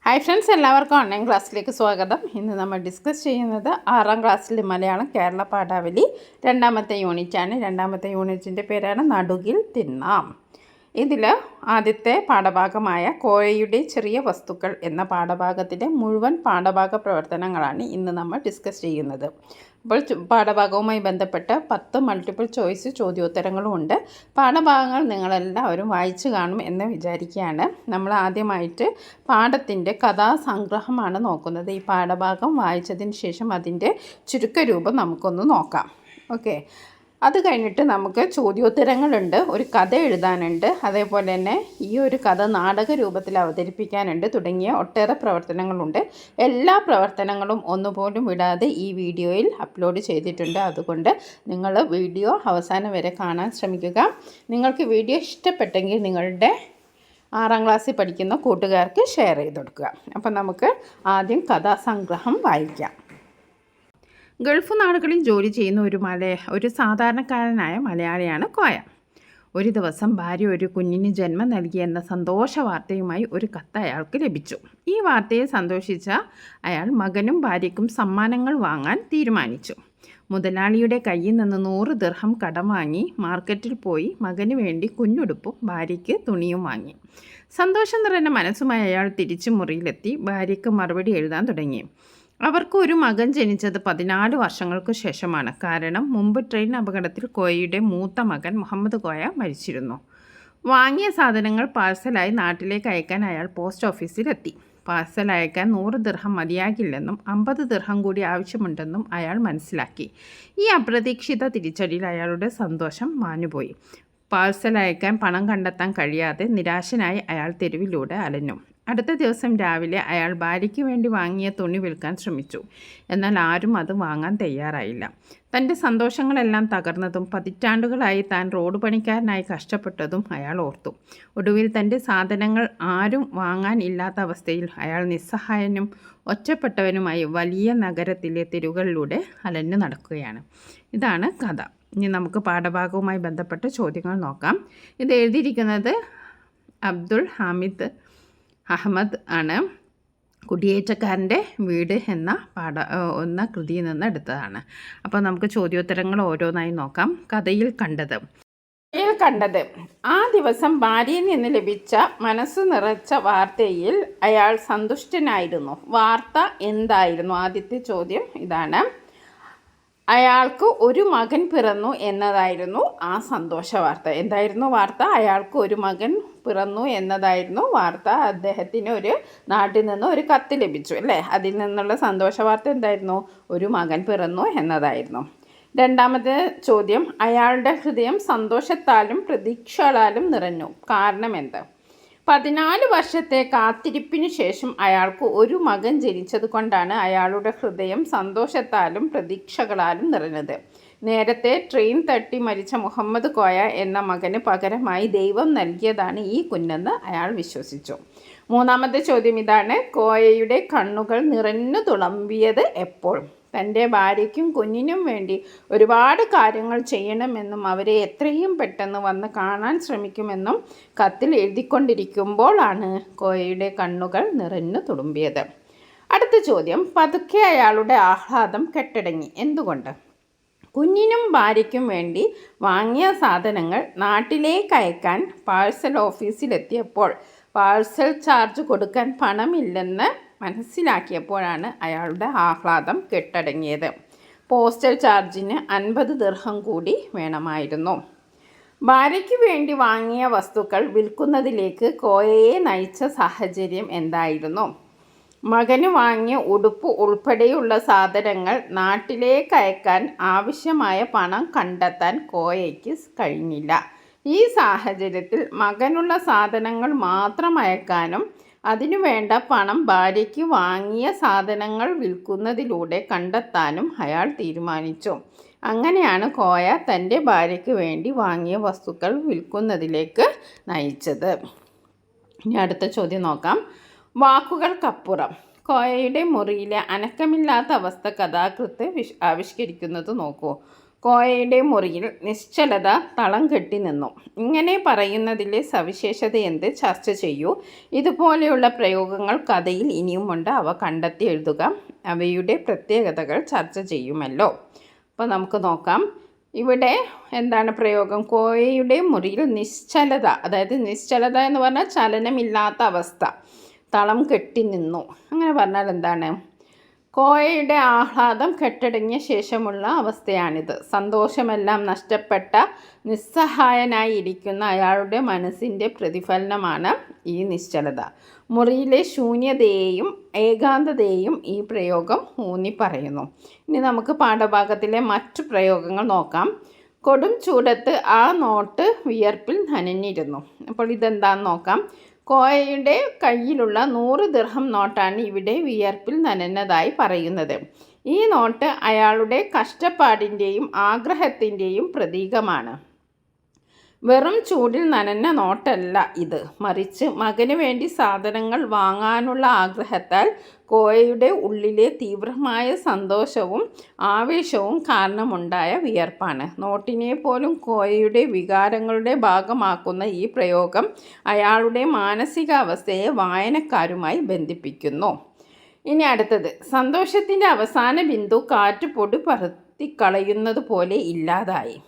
Hi friends, എല്ലാവർക്കും online ക്ലാസ്സിലേക്ക് സ്വാഗതം. ഇന്ന് നമ്മൾ ഡിസ്കസ് ചെയ്യുന്നത് 6ാം ക്ലാസ്സിലെ മലയാളം കേരള പാഠാവലി രണ്ടാമത്തെ യൂണിറ്റാണ്. രണ്ടാമത്തെ യൂണിറ്റിൻ്റെ പേരാണ് നടുകിൽ തിന്നാം. ഇതിൽ ആദ്യത്തെ പാഠഭാഗമായ കോഴയുടെ ചെറിയ വസ്തുക്കൾ എന്ന പാഠഭാഗത്തിലെ മുഴുവൻ പാഠഭാഗ പ്രവർത്തനങ്ങളാണ് ഇന്ന് നമ്മൾ ഡിസ്കസ് ചെയ്യുന്നത്. അപ്പോൾ പാഠഭാഗവുമായി ബന്ധപ്പെട്ട് 10 മൾട്ടിപ്പിൾ ചോയ്സ് ചോദ്യോത്തരങ്ങളും ഉണ്ട്. പാഠഭാഗങ്ങൾ നിങ്ങളെല്ലാവരും വായിച്ചു കാണും എന്ന് വിചാരിക്കുകയാണ്. നമ്മൾ ആദ്യമായിട്ട് പാഠത്തിൻ്റെ കഥാസംഗ്രഹമാണ് നോക്കുന്നത്. ഈ പാഠഭാഗം വായിച്ചതിന് ശേഷം അതിൻ്റെ ചുരുക്കരൂപം നമുക്കൊന്ന് നോക്കാം. ഓക്കെ, അത് കഴിഞ്ഞിട്ട് നമുക്ക് ചോദ്യോത്തരങ്ങളുണ്ട്, ഒരു കഥ എഴുതാനുണ്ട്, അതേപോലെ തന്നെ ഈ ഒരു കഥ നാടക രൂപത്തിൽ അവതരിപ്പിക്കാനുണ്ട് തുടങ്ങിയ ഒട്ടേറെ പ്രവർത്തനങ്ങളുണ്ട്. എല്ലാ പ്രവർത്തനങ്ങളും ഒന്നുപോലും വിടാതെ ഈ വീഡിയോയിൽ അപ്ലോഡ് ചെയ്തിട്ടുണ്ട്. അതുകൊണ്ട് നിങ്ങൾ വീഡിയോ അവസാനം വരെ കാണാൻ ശ്രമിക്കുക. നിങ്ങൾക്ക് വീഡിയോ ഇഷ്ടപ്പെട്ടെങ്കിൽ നിങ്ങളുടെ 6ാം ക്ലാസ്സിൽ പഠിക്കുന്ന കൂട്ടുകാർക്ക് ഷെയർ ചെയ്ത് കൊടുക്കുക. അപ്പം നമുക്ക് ആദ്യം കഥാസംഗ്രഹം വായിക്കാം. ഗൾഫ് നാടുകളിൽ ജോലി ചെയ്യുന്ന ഒരു സാധാരണക്കാരനായ മലയാളിയാണ് കോയ. ഒരു ദിവസം ഭാര്യ ഒരു കുഞ്ഞിന് ജന്മം നൽകിയെന്ന സന്തോഷ വാർത്തയുമായി ഒരു കത്ത് അയാൾക്ക് ലഭിച്ചു. ഈ വാർത്തയെ സന്തോഷിച്ച അയാൾ മകനും ഭാര്യയ്ക്കും സമ്മാനങ്ങൾ വാങ്ങാൻ തീരുമാനിച്ചു. മുതലാളിയുടെ കയ്യിൽ നിന്ന് 100 ദിർഹം കടം വാങ്ങി മാർക്കറ്റിൽ പോയി മകന് വേണ്ടി കുഞ്ഞുടുപ്പും ഭാര്യയ്ക്ക് തുണിയും വാങ്ങി. സന്തോഷം നിറഞ്ഞ മനസ്സുമായി അയാൾ തിരിച്ചു മുറിയിലെത്തി ഭാര്യയ്ക്ക് മറുപടി എഴുതാൻ തുടങ്ങി. അവർക്ക് ഒരു മകൻ ജനിച്ചത് 14 വർഷങ്ങൾക്ക് ശേഷമാണ്. കാരണം മുമ്പ് ട്രെയിൻ അപകടത്തിൽ കോയയുടെ മൂത്ത മകൻ മുഹമ്മദ് കോയ മരിച്ചിരുന്നു. വാങ്ങിയ സാധനങ്ങൾ പാഴ്സലായി നാട്ടിലേക്ക് അയക്കാൻ അയാൾ പോസ്റ്റ് ഓഫീസിലെത്തി. പാഴ്സൽ അയക്കാൻ 100 ദിർഹം മതിയാകില്ലെന്നും 50 ദിർഹം കൂടി ആവശ്യമുണ്ടെന്നും അയാൾ മനസ്സിലാക്കി. ഈ അപ്രതീക്ഷിത തിരിച്ചടിയിൽ അയാളുടെ സന്തോഷം മാഞ്ഞുപോയി. പാഴ്സൽ അയക്കാൻ പണം കണ്ടെത്താൻ കഴിയാതെ നിരാശനായി അയാൾ തെരുവിലൂടെ അലഞ്ഞു. അടുത്ത ദിവസം രാവിലെ അയാൾ ഭാര്യയ്ക്ക് വേണ്ടി വാങ്ങിയ തുണി വിൽക്കാൻ ശ്രമിച്ചു. എന്നാൽ ആരും അത് വാങ്ങാൻ തയ്യാറായില്ല. തൻ്റെ സന്തോഷങ്ങളെല്ലാം തകർന്നതും പതിറ്റാണ്ടുകളായി താൻ റോഡ് പണിക്കാരനായി കഷ്ടപ്പെട്ടതും അയാൾ ഓർത്തു. ഒടുവിൽ തൻ്റെ സാധനങ്ങൾ ആരും വാങ്ങാൻ ഇല്ലാത്ത അവസ്ഥയിൽ അയാൾ നിസ്സഹായനും ഒറ്റപ്പെട്ടവനുമായി വലിയ നഗരത്തിലെ തെരുവുകളിലൂടെ അലഞ്ഞു നടക്കുകയാണ്. ഇതാണ് കഥ. ഇനി നമുക്ക് പാഠഭാഗവുമായി ബന്ധപ്പെട്ട ചോദ്യങ്ങൾ നോക്കാം. ഇത് എഴുതിയിരിക്കുന്നത് അബ്ദുൾ ഹാമിദ് അഹമ്മദ് ആണ്. കുടിയേറ്റക്കാരൻ്റെ വീട് എന്ന കൃതിയിൽ നിന്ന് എടുത്തതാണ്. അപ്പോൾ നമുക്ക് ചോദ്യോത്തരങ്ങൾ ഓരോന്നായി നോക്കാം. കഥയിൽ കണ്ടത്. ആ ദിവസം ഭാര്യയിൽ നിന്ന് ലഭിച്ച മനസ്സ് നിറച്ച വാർത്തയിൽ അയാൾ സന്തുഷ്ടനായിരുന്നു. വാർത്ത എന്തായിരുന്നു? ആദ്യത്തെ ചോദ്യം ഇതാണ്. അയാൾക്ക് ഒരു മകൻ പിറന്നു എന്നതായിരുന്നു ആ സന്തോഷ വാർത്ത. എന്തായിരുന്നു വാർത്ത? അയാൾക്ക് ഒരു മകൻ പിറന്നു എന്നതായിരുന്നു വാർത്ത. അദ്ദേഹത്തിന് ഒരു നാട്ടിൽ നിന്ന് ഒരു കത്ത് ലഭിച്ചു, അല്ലേ? അതിൽ നിന്നുള്ള സന്തോഷ വാർത്ത എന്തായിരുന്നു? ഒരു മകൻ പിറന്നു എന്നതായിരുന്നു. രണ്ടാമത്തെ ചോദ്യം, അയാളുടെ ഹൃദയം സന്തോഷത്താലും പ്രതീക്ഷകളാലും നിറഞ്ഞു. കാരണം എന്ത്? 14 വർഷത്തെ കാത്തിരിപ്പിന് ശേഷം അയാൾക്ക് ഒരു മകൻ ജനിച്ചത് കൊണ്ടാണ് അയാളുടെ ഹൃദയം സന്തോഷത്താലും പ്രതീക്ഷകളാലും നിറഞ്ഞത്. നേരത്തെ ട്രെയിൻ തട്ടി മരിച്ച മുഹമ്മദ് കോയ എന്ന മകന് പകരമായി ദൈവം നൽകിയതാണ് ഈ കുഞ്ഞെന്ന് അയാൾ വിശ്വസിച്ചു. മൂന്നാമത്തെ ചോദ്യം ഇതാണ്. കോയയുടെ കണ്ണുകൾ നിറഞ്ഞു തുളുമ്പിയത് എപ്പോൾ? തൻ്റെ ഭാര്യയ്ക്കും കുഞ്ഞിനും വേണ്ടി ഒരുപാട് കാര്യങ്ങൾ ചെയ്യണമെന്നും അവരെ എത്രയും പെട്ടെന്ന് വന്ന് കാണാൻ ശ്രമിക്കുമെന്നും കത്തിൽ എഴുതിക്കൊണ്ടിരിക്കുമ്പോഴാണ് കോയയുടെ കണ്ണുകൾ നിറഞ്ഞു തുളുമ്പിയത്. അടുത്ത ചോദ്യം, പതുക്കെ അയാളുടെ ആഹ്ലാദം കെട്ടടങ്ങി. എന്തുകൊണ്ട്? കുഞ്ഞിനും ഭാര്യയ്ക്കും വേണ്ടി വാങ്ങിയ സാധനങ്ങൾ നാട്ടിലേക്ക് അയക്കാൻ പാഴ്സൽ ഓഫീസിലെത്തിയപ്പോൾ പാഴ്സൽ ചാർജ് കൊടുക്കാൻ പണമില്ലെന്ന് മനസ്സിലാക്കിയപ്പോഴാണ് അയാളുടെ ആഹ്ലാദം കെട്ടടങ്ങിയത്. പോസ്റ്റൽ ചാർജിന് 50 ദിർഹം കൂടി വേണമായിരുന്നു. ഭാര്യയ്ക്ക് വേണ്ടി വാങ്ങിയ വസ്തുക്കൾ വിൽക്കുന്നതിലേക്ക് കോയയെ നയിച്ച സാഹചര്യം എന്തായിരുന്നു? മകന് വാങ്ങിയ ഉടുപ്പ് ഉൾപ്പെടെയുള്ള സാധനങ്ങൾ നാട്ടിലേക്ക് അയക്കാൻ ആവശ്യമായ പണം കണ്ടെത്താൻ കോയയ്ക്ക് കഴിഞ്ഞില്ല. ഈ സാഹചര്യത്തിൽ മകനുള്ള സാധനങ്ങൾ മാത്രം അയക്കാനും അതിനുവേണ്ട പണം ഭാര്യയ്ക്ക് വാങ്ങിയ സാധനങ്ങൾ വിൽക്കുന്നതിലൂടെ കണ്ടെത്താനും അയാൾ തീരുമാനിച്ചു. അങ്ങനെയാണ് കോയ തൻ്റെ ഭാര്യയ്ക്ക് വേണ്ടി വാങ്ങിയ വസ്തുക്കൾ വിൽക്കുന്നതിലേക്ക് നയിച്ചത്. ഇനി അടുത്ത ചോദ്യം നോക്കാം. വാക്കുകൾക്കപ്പുറം. കോയയുടെ മുറിയിലെ അനക്കമില്ലാത്ത അവസ്ഥ കഥാകൃത്ത് ആവിഷ്കരിക്കുന്നത് നോക്കൂ. കോയയുടെ മുറിയിൽ നിശ്ചലത തളം കെട്ടി നിന്നു. ഇങ്ങനെ പറയുന്നതിലെ സവിശേഷത എന്ത്? ചർച്ച ചെയ്യൂ. ഇതുപോലെയുള്ള പ്രയോഗങ്ങൾ കഥയിൽ ഇനിയുമുണ്ട്. അവ കണ്ടെത്തി എഴുതുക. അവയുടെ പ്രത്യേകതകൾ ചർച്ച ചെയ്യുമല്ലോ. അപ്പോൾ നമുക്ക് നോക്കാം. ഇവിടെ എന്താണ് പ്രയോഗം? കോയയുടെ മുറിയിൽ നിശ്ചലത, അതായത് നിശ്ചലത എന്ന് പറഞ്ഞാൽ ചലനമില്ലാത്ത അവസ്ഥ, തളം കെട്ടി നിന്നു. അങ്ങനെ പറഞ്ഞാൽ എന്താണ്? കോയയുടെ ആഹ്ലാദം കെട്ടടങ്ങിയ ശേഷമുള്ള അവസ്ഥയാണിത്. സന്തോഷമെല്ലാം നഷ്ടപ്പെട്ട നിസ്സഹായനായി ഇരിക്കുന്ന അയാളുടെ മനസ്സിൻ്റെ പ്രതിഫലനമാണ് ഈ നിശ്ചലത. മുറിയിലെ ശൂന്യതയെയും ഏകാന്തതയെയും ഈ പ്രയോഗം ഊന്നി പറയുന്നു. ഇനി നമുക്ക് പാഠഭാഗത്തിലെ മറ്റു പ്രയോഗങ്ങൾ നോക്കാം. കൊടും ചൂടത്ത് ആ നോട്ട് വിയർപ്പിൽ നനഞ്ഞിരുന്നു. അപ്പോൾ ഇതെന്താണെന്ന് നോക്കാം. കോയയുടെ കയ്യിലുള്ള 100 ദിർഹം നോട്ടാണ് ഇവിടെ വിയർപ്പിൽ നനഞ്ഞതായി പറയുന്നത്. ഈ നോട്ട് അയാളുടെ കഷ്ടപ്പാടിൻ്റെയും ആഗ്രഹത്തിൻ്റെയും പ്രതീകമാണ്. വെറും ചൂടിൽ നനഞ്ഞ നോട്ടല്ല ഇത്, മറിച്ച് മകന് വേണ്ടി സാധനങ്ങൾ വാങ്ങാനുള്ള ആഗ്രഹത്താൽ കോയയുടെ ഉള്ളിലെ തീവ്രമായ സന്തോഷവും ആവേശവും കാരണമുണ്ടായ വിയർപ്പാണ്. നോട്ടിനെ പോലും കോയയുടെ വികാരങ്ങളുടെ ഭാഗമാക്കുന്ന ഈ പ്രയോഗം അയാളുടെ മാനസികാവസ്ഥയെ വായനക്കാരുമായി ബന്ധിപ്പിക്കുന്നു. ഇനി അടുത്തത്, സന്തോഷത്തിൻ്റെ അവസാന ബിന്ദു കാറ്റ് പൊടി പറത്തിക്കളയുന്നത് പോലെ ഇല്ലാതായി.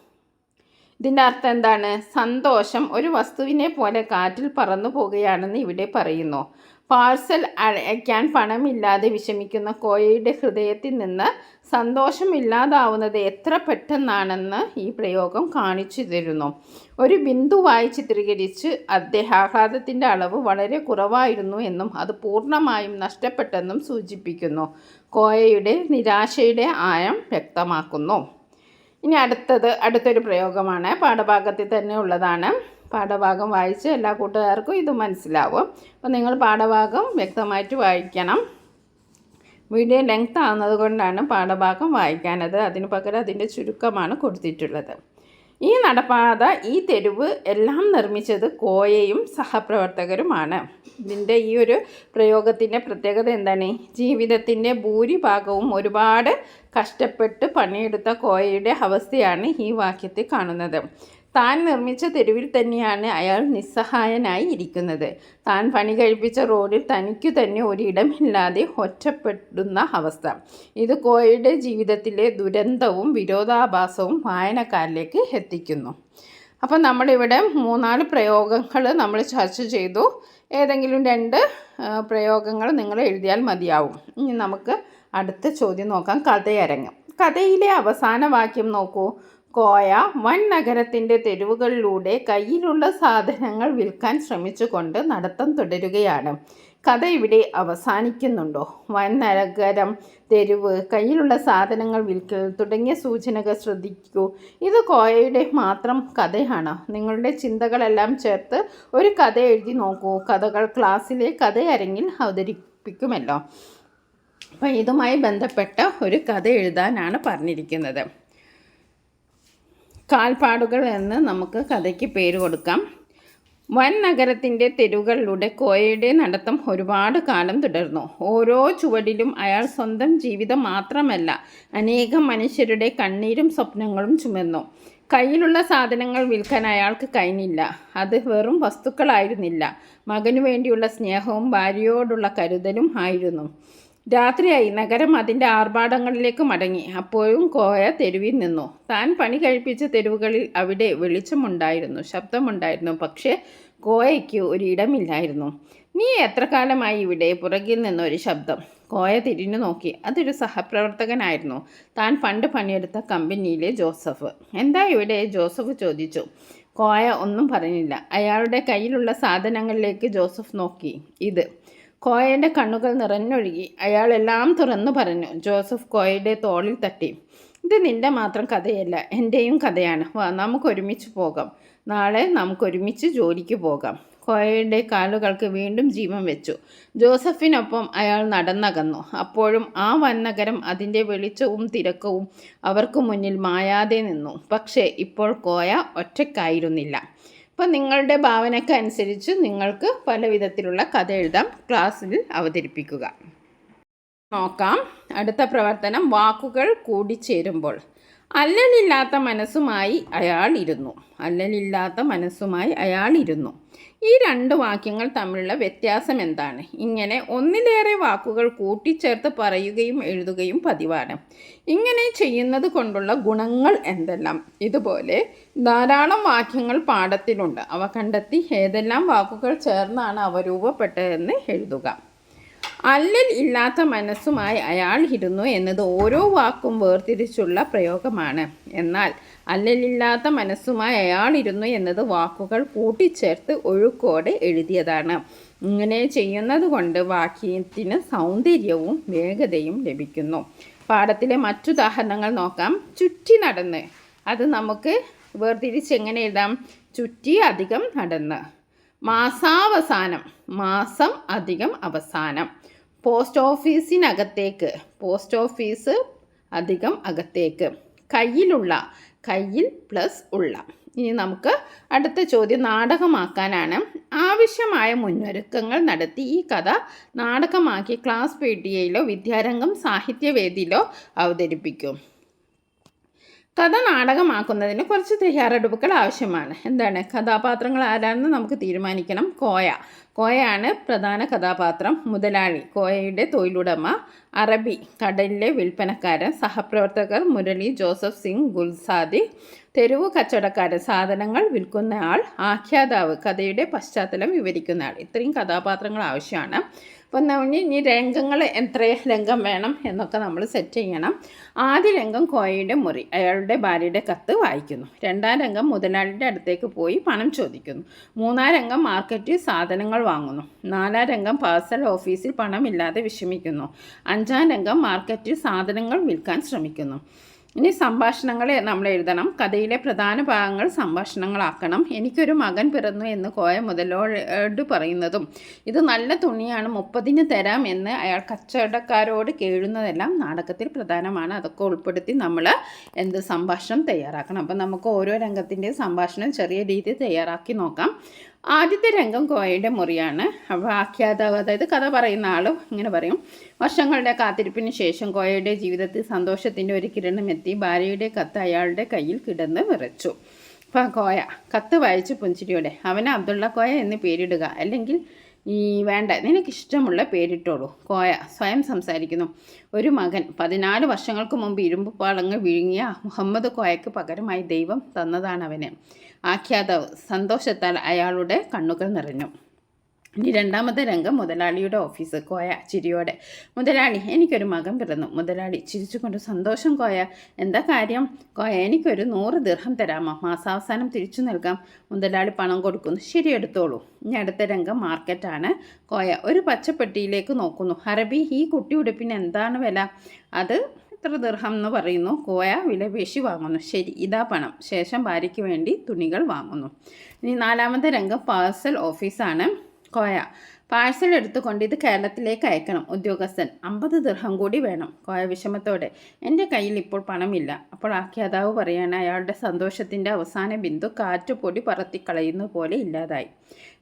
ഇതിൻ്റെ അർത്ഥം എന്താണ്? സന്തോഷം ഒരു വസ്തുവിനെ പോലെ കാറ്റിൽ പറന്നു പോകുകയാണെന്ന് ഇവിടെ പറയുന്നു. പാഴ്സൽ അയക്കാൻ പണമില്ലാതെ വിഷമിക്കുന്ന കോയയുടെ ഹൃദയത്തിൽ നിന്ന് സന്തോഷമില്ലാതാവുന്നത് എത്ര പെട്ടെന്നാണെന്ന് ഈ പ്രയോഗം കാണിച്ചു തരുന്നു. ഒരു ബിന്ദുവായി ചിത്രീകരിച്ച് ആഹ്ലാദത്തിൻ്റെ അളവ് വളരെ കുറവായിരുന്നു എന്നും അത് പൂർണ്ണമായും നഷ്ടപ്പെട്ടെന്നും സൂചിപ്പിക്കുന്നു. കോയയുടെ നിരാശയുടെ ആഴം വ്യക്തമാക്കുന്നു. ഇനി അടുത്തൊരു പ്രയോഗമാണ്. പാഠഭാഗത്തിൽ തന്നെ ഉള്ളതാണ്. പാഠഭാഗം വായിച്ച് എല്ലാ കൂട്ടുകാർക്കും ഇത് മനസ്സിലാവും. അപ്പോൾ നിങ്ങൾ പാഠഭാഗം വ്യക്തമായിട്ട് വായിക്കണം. വീഡിയോ ലെങ്ത് ആവുന്നത് കൊണ്ടാണ് പാഠഭാഗം വായിക്കാനത്. അതിന് പകരം അതിൻ്റെ ചുരുക്കമാണ് കൊടുത്തിട്ടുള്ളത്. ഈ നടപ്പാത, ഈ തെരുവ് എല്ലാം നിർമ്മിച്ചത് കോയയും സഹപ്രവർത്തകരുമാണ്. ഇതിൻ്റെ ഈ ഒരു പ്രയോഗത്തിൻ്റെ പ്രത്യേകത എന്താണ്? ജീവിതത്തിൻ്റെ ഭൂരിഭാഗവും ഒരുപാട് കഷ്ടപ്പെട്ട് പണിയെടുത്ത കോയയുടെ അവസ്ഥയാണ് ഈ വാക്യത്തിൽ കാണുന്നത്. താൻ നിർമ്മിച്ച തെരുവിൽ തന്നെയാണ് അയാൾ നിസ്സഹായനായി ഇരിക്കുന്നത്. താൻ പണി കഴിപ്പിച്ച റോഡിൽ തനിക്കു തന്നെ ഒരിടമില്ലാതെ ഒറ്റപ്പെടുന്ന അവസ്ഥ. ഇത് കോയയുടെ ജീവിതത്തിലെ ദുരന്തവും വിരോധാഭാസവും വായനക്കാരിലേക്ക് എത്തിക്കുന്നു. അപ്പം നമ്മളിവിടെ 3-4 പ്രയോഗങ്ങൾ നമ്മൾ ചർച്ച ചെയ്തു. ഏതെങ്കിലും 2 പ്രയോഗങ്ങൾ നിങ്ങൾ എഴുതിയാൽ മതിയാവും. ഇനി നമുക്ക് അടുത്ത ചോദ്യം നോക്കാം. കഥയരങ്ങ്. കഥയിലെ അവസാന വാക്യം നോക്കൂ. കോയ വൻ നഗരത്തിൻ്റെ തെരുവുകളിലൂടെ കയ്യിലുള്ള സാധനങ്ങൾ വിൽക്കാൻ ശ്രമിച്ചുകൊണ്ട് നടത്തം തുടരുകയാണ്. കഥ ഇവിടെ അവസാനിക്കുന്നുണ്ടോ? വൻ നഗരം, തെരുവ്, കയ്യിലുള്ള സാധനങ്ങൾ വിൽക്കൽ തുടങ്ങിയ സൂചനകൾ ശ്രദ്ധിക്കൂ. ഇത് കോയയുടെ മാത്രം കഥയാണോ? നിങ്ങളുടെ ചിന്തകളെല്ലാം ചേർത്ത് ഒരു കഥ എഴുതി നോക്കൂ. കഥകൾ ക്ലാസ്സിലെ കഥയരങ്ങിൽ അവതരിപ്പിക്കുമല്ലോ. അപ്പം ഇതുമായി ബന്ധപ്പെട്ട ഒരു കഥ എഴുതാനാണ് പറഞ്ഞിരിക്കുന്നത്. കാൽപ്പാടുകൾ എന്ന് നമുക്ക് കഥയ്ക്ക് പേര് കൊടുക്കാം. വൻ നഗരത്തിൻ്റെ തെരുവുകളിലൂടെ കോയയുടെ നടത്തം ഒരുപാട് കാലം തുടർന്നു. ഓരോ ചുവടിലും അയാൾ സ്വന്തം ജീവിതം മാത്രമല്ല, അനേകം മനുഷ്യരുടെ കണ്ണീരും സ്വപ്നങ്ങളും ചുമന്നു. കയ്യിലുള്ള സാധനങ്ങൾ വിൽക്കാൻ അയാൾക്ക് കഴിഞ്ഞില്ല. അത് വെറും വസ്തുക്കളായിരുന്നില്ല, മകനു വേണ്ടിയുള്ള സ്നേഹവും ഭാര്യയോടുള്ള കരുതലും ആയിരുന്നു. രാത്രിയായി. നഗരം അതിൻ്റെ ആർഭാടങ്ങളിലേക്ക് മടങ്ങി. അപ്പോഴും കോയ തെരുവിൽ നിന്നു. താൻ പണി കഴിപ്പിച്ച തെരുവുകളിൽ അവിടെ വെളിച്ചമുണ്ടായിരുന്നു, ശബ്ദമുണ്ടായിരുന്നു. പക്ഷേ കോയയ്ക്ക് ഒരിടമില്ലായിരുന്നു. നീ എത്ര കാലമായി ഇവിടെ? പുറകിൽ നിന്നൊരു ശബ്ദം. കോയ തിരിഞ്ഞു നോക്കി. അതൊരു സഹപ്രവർത്തകനായിരുന്നു. താൻ പണ്ട് പണിയെടുത്ത കമ്പനിയിലെ ജോസഫ്. എന്താ ഇവിടെ? ജോസഫ് ചോദിച്ചു. കോയ ഒന്നും പറഞ്ഞില്ല. അയാളുടെ കയ്യിലുള്ള സാധനങ്ങളിലേക്ക് ജോസഫ് നോക്കി. ഇത്. കോയയുടെ കണ്ണുകൾ നിറഞ്ഞൊഴുകി. അയാൾ എല്ലാം തുറന്നു പറഞ്ഞു. ജോസഫ് കോയയുടെ തോളിൽ തട്ടി. ഇത് നിൻ്റെ മാത്രം കഥയല്ല, എൻ്റെയും കഥയാണ്. വാ, നമുക്കൊരുമിച്ച് പോകാം. നാളെ നമുക്കൊരുമിച്ച് ജോലിക്ക് പോകാം. കോയയുടെ കാലുകൾക്ക് വീണ്ടും ജീവൻ വെച്ചു. ജോസഫിനൊപ്പം അയാൾ നടന്നകന്നു. അപ്പോഴും ആ വൻനഗരം അതിൻ്റെ വെളിച്ചവും തിരക്കവും അവർക്ക് മുന്നിൽ മായാതെ നിന്നു. പക്ഷേ ഇപ്പോൾ കോയ ഒറ്റയ്ക്കായിരുന്നില്ല. അപ്പം നിങ്ങളുടെ ഭാവനയ്ക്ക് അനുസരിച്ച് നിങ്ങൾക്ക് പല വിധത്തിലുള്ള കഥ എഴുതാം. ക്ലാസ്സിൽ അവതരിപ്പിക്കുക. നോക്കാം. അടുത്ത പ്രവർത്തനം വാക്കുകൾ കൂടിച്ചേരുമ്പോൾ. അല്ലലില്ലാത്ത മനസ്സുമായി അയാൾ ഇരുന്നു. ഈ രണ്ട് വാക്യങ്ങൾ തമ്മിലുള്ള വ്യത്യാസം എന്താണ്? ഇങ്ങനെ ഒന്നിലേറെ വാക്കുകൾ കൂട്ടിച്ചേർത്ത് പറയുകയും എഴുതുകയും പതിവാണ്. ഇങ്ങനെ ചെയ്യുന്നത് കൊണ്ടുള്ള ഗുണങ്ങൾ എന്തെല്ലാം? ഇതുപോലെ ധാരാളം വാക്യങ്ങൾ പാഠത്തിലുണ്ട്. അവ കണ്ടെത്തി ഏതെല്ലാം വാക്കുകൾ ചേർന്നാണ് അവ രൂപപ്പെട്ടതെന്ന് എഴുതുക. അല്ലൽ ഇല്ലാത്ത മനസ്സുമായി അയാൾ ഇരുന്നു എന്നത് ഓരോ വാക്കും വേർതിരിച്ചുള്ള പ്രയോഗമാണ്. എന്നാൽ അല്ലലില്ലാത്ത മനസ്സുമായി അയാൾ ഇരുന്നു എന്നത് വാക്കുകൾ കൂട്ടിച്ചേർത്ത് ഒഴുക്കോടെ എഴുതിയതാണ്. ഇങ്ങനെ ചെയ്യുന്നത് കൊണ്ട് വാക്യത്തിന് സൗന്ദര്യവും വേഗതയും ലഭിക്കുന്നു. പാഠത്തിലെ മറ്റുദാഹരണങ്ങൾ നോക്കാം. ചുറ്റി നടന്ന്, അത് നമുക്ക് വേർതിരിച്ച് എങ്ങനെ എഴുതാം? ചുറ്റി അധികം നടന്ന്. മാസാവസാനം, മാസം അധികം അവസാനം. പോസ്റ്റ് ഓഫീസിനകത്തേക്ക്, പോസ്റ്റ് ഓഫീസ് അധികം അകത്തേക്ക്. കയ്യിലുള്ള, കയ്യിൽ പ്ലസ് ഉള്ള. ഇനി നമുക്ക് അടുത്ത ചോദ്യം നാടകമാക്കാനാണ്. ആവശ്യമായ മുന്നൊരുക്കങ്ങൾ നടത്തി ഈ കഥ നാടകമാക്കി ക്ലാസ് പീടികയിലോ വിദ്യാരംഗം സാഹിത്യവേദിയിലോ അവതരിപ്പിക്കും. കഥ നാടകമാക്കുന്നതിന് കുറച്ച് തയ്യാറെടുപ്പുകൾ ആവശ്യമാണ്. എന്താണ്? കഥാപാത്രങ്ങൾ ആരാണെന്ന് നമുക്ക് തീരുമാനിക്കണം. കോയയാണ് പ്രധാന കഥാപാത്രം. മുതലാളി, കോയയുടെ തൊഴിലുടമ. അറബി, കടലിലെ വിൽപ്പനക്കാരൻ. സഹപ്രവർത്തകർ മുരളി, ജോസഫ് സിംഗ്, ഗുൽസാദി. തെരുവ് കച്ചവടക്കാരൻ, സാധനങ്ങൾ വിൽക്കുന്ന ആൾ. ആഖ്യാതാവ്, കഥയുടെ പശ്ചാത്തലം വിവരിക്കുന്ന ആൾ. ഇത്രയും കഥാപാത്രങ്ങൾ ആവശ്യമാണ്. അപ്പം ഇനി രംഗങ്ങൾ എത്ര രംഗം വേണം എന്നൊക്കെ നമ്മൾ സെറ്റ് ചെയ്യണം. ആദ്യ രംഗം കോയയുടെ മുറി, അയാളുടെ ഭാര്യയുടെ കത്ത് വായിക്കുന്നു. രണ്ടാം രംഗം മുതലാളിയുടെ അടുത്തേക്ക് പോയി പണം ചോദിക്കുന്നു. മൂന്നാം രംഗം മാർക്കറ്റിൽ സാധനങ്ങൾ വാങ്ങുന്നു. നാലാം രംഗം പാഴ്സൽ ഓഫീസിൽ പണമില്ലാതെ വിഷമിക്കുന്നു. അഞ്ചാം രംഗം മാർക്കറ്റിൽ സാധനങ്ങൾ വിൽക്കാൻ ശ്രമിക്കുന്നു. ഇനി സംഭാഷണങ്ങൾ നമ്മൾ എഴുതണം. കഥയിലെ പ്രധാന ഭാഗങ്ങൾ സംഭാഷണങ്ങളാക്കണം. എനിക്കൊരു മകൻ പിറന്നു എന്ന് കോയ മുതലോട് പറയുന്നതും ഇത് നല്ല തുണിയാണ് 30-ന് തരാം എന്ന് അയാൾ കച്ചവടക്കാരോട് കേഴുന്നതെല്ലാം നാടകത്തിൽ പ്രധാനമാണ്. അതൊക്കെ ഉൾപ്പെടുത്തി നമ്മൾ സംഭാഷണം തയ്യാറാക്കണം. അപ്പം നമുക്ക് ഓരോ രംഗത്തിൻ്റെയും സംഭാഷണം ചെറിയ രീതിയിൽ തയ്യാറാക്കി നോക്കാം. ആദ്യത്തെ രംഗം കോയയുടെ മുറിയാണ്. അപ്പോൾ ആഖ്യാതാവ്, അതായത് കഥ പറയുന്ന ആളും ഇങ്ങനെ പറയും: വർഷങ്ങളുടെ കാത്തിരിപ്പിന് ശേഷം കോയയുടെ ജീവിതത്തിൽ സന്തോഷത്തിൻ്റെ ഒരു കിരണം എത്തി. ഭാര്യയുടെ കത്ത് അയാളുടെ കയ്യിൽ കിടന്ന് വിറച്ചു. അപ്പോൾ കോയ കത്ത് വായിച്ച് പുഞ്ചിരിയോടെ, അവന് അബ്ദുള്ള കോയ എന്ന് പേരിടുക, അല്ലെങ്കിൽ വേണ്ട, നിനക്കിഷ്ടമുള്ള പേരിട്ടോളൂ. കോയ സ്വയം സംസാരിക്കുന്നു. ഒരു മകൻ 14 വർഷങ്ങൾക്ക് മുമ്പ് ഇരുമ്പ് പാളങ്ങൾ വിഴുങ്ങിയ മുഹമ്മദ് കോയക്ക് പകരമായി ദൈവം തന്നതാണവന്. ആഖ്യാതാവ് സന്തോഷത്താൽ അയാളുടെ കണ്ണുകൾ നിറഞ്ഞു. ഇനി രണ്ടാമത്തെ രംഗം മുതലാളിയുടെ ഓഫീസ്. കോയ ചിരിയോടെ: മുതലാളി, എനിക്കൊരു മകൻ പിറന്നു. മുതലാളി ചിരിച്ചുകൊണ്ട്: സന്തോഷം കോയ, എന്താ കാര്യം? കോയ: എനിക്കൊരു 100 ദിർഹം തരാമോ? മാസാവസാനം തിരിച്ചു നൽകാം. മുതലാളി പണം കൊടുക്കുന്നു. ശരി, എടുത്തോളൂ. ഇനി അടുത്ത രംഗം മാർക്കറ്റാണ്. കോയ ഒരു പച്ചപ്പെട്ടിയിലേക്ക് നോക്കുന്നു. അറബി: ഈ കുട്ടി ഉടുപ്പിന് എന്താണ് വില? അത് എത്ര ദിർഹം എന്ന് പറയുന്നു. കോയ വിലപേശി വാങ്ങുന്നു. ശരി, ഇതാ പണം. ശേഷം ഭാര്യയ്ക്ക് വേണ്ടി തുണികൾ വാങ്ങുന്നു. ഇനി നാലാമത്തെ രംഗം പാഴ്സൽ ഓഫീസാണ്. കോയ പാഴ്സൽ എടുത്തുകൊണ്ട് ഇത് കേരളത്തിലേക്ക് അയക്കണം. ഉദ്യോഗസ്ഥൻ: 50 ദിർഹം കൂടി വേണം. കോയ വിഷമത്തോടെ: എൻ്റെ കയ്യിൽ ഇപ്പോൾ പണമില്ല. അപ്പോൾ ആഖ്യാതാവ് പറയാണ്: അയാളുടെ സന്തോഷത്തിൻ്റെ അവസാന ബിന്ദു കാറ്റ് പൊടി പറത്തിക്കളയുന്ന പോലെ ഇല്ലാതായി.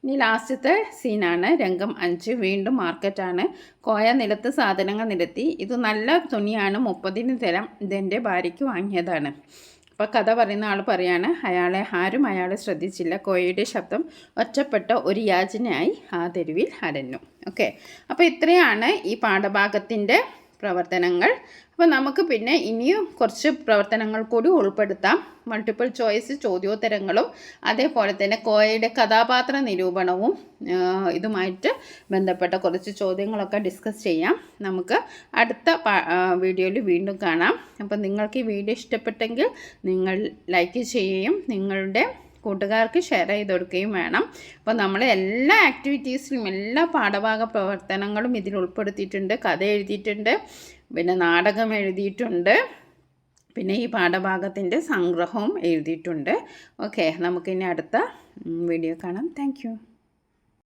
ഇനി ലാസ്റ്റത്തെ സീനാണ് രംഗം 5. വീണ്ടും മാർക്കറ്റാണ്. കോയ നിലത്ത് സാധനങ്ങൾ നിരത്തി. ഇത് നല്ല തുണിയാണ്, 30-ന് തരാം. ഇതെൻ്റെ ഭാര്യയ്ക്ക് വാങ്ങിയതാണ്. അപ്പോൾ കഥ പറയുന്ന ആൾ പറയാണ്: ആരും അയാളെ ശ്രദ്ധിച്ചില്ല. കോയയുടെ ശബ്ദം ഒറ്റപ്പെട്ട ഒരു യാചനയായി ആ തെരുവിൽ അലഞ്ഞു. ഓക്കെ, അപ്പോൾ ഇത്രയാണ് ഈ പാഠഭാഗത്തിൻ്റെ പ്രവർത്തനങ്ങൾ. അപ്പോൾ നമുക്ക് പിന്നെ ഇനിയും കുറച്ച് പ്രവർത്തനങ്ങൾ കൂടി ഉൾപ്പെടുത്താം. മൾട്ടിപ്പിൾ ചോയ്സ് ചോദ്യോത്തരങ്ങളും അതേപോലെ തന്നെ കോയയുടെ കഥാപാത്ര നിരൂപണവും ഇതുമായിട്ട് ബന്ധപ്പെട്ട കുറച്ച് ചോദ്യങ്ങളൊക്കെ ഡിസ്കസ് ചെയ്യാം. നമുക്ക് അടുത്ത വീഡിയോയിൽ വീണ്ടും കാണാം. അപ്പോൾ നിങ്ങൾക്ക് ഈ വീഡിയോ ഇഷ്ടപ്പെട്ടെങ്കിൽ നിങ്ങൾ ലൈക്ക് ചെയ്യുകയും നിങ്ങളുടെ കൂട്ടുകാർക്ക് ഷെയർ ചെയ്ത് കൊടുക്കുകയും വേണം. അപ്പോൾ നമ്മൾ എല്ലാ ആക്ടിവിറ്റീസിലും എല്ലാ പാഠഭാഗ പ്രവർത്തനങ്ങളും ഇതിൽ ഉൾപ്പെടുത്തിയിട്ടുണ്ട്. കഥ എഴുതിയിട്ടുണ്ട്, പിന്നെ നാടകം എഴുതിയിട്ടുണ്ട്, പിന്നെ ഈ പാഠഭാഗത്തിൻ്റെ സംഗ്രഹവും എഴുതിയിട്ടുണ്ട്. ഓക്കെ, നമുക്കിനി അടുത്ത വീഡിയോ കാണാം. താങ്ക്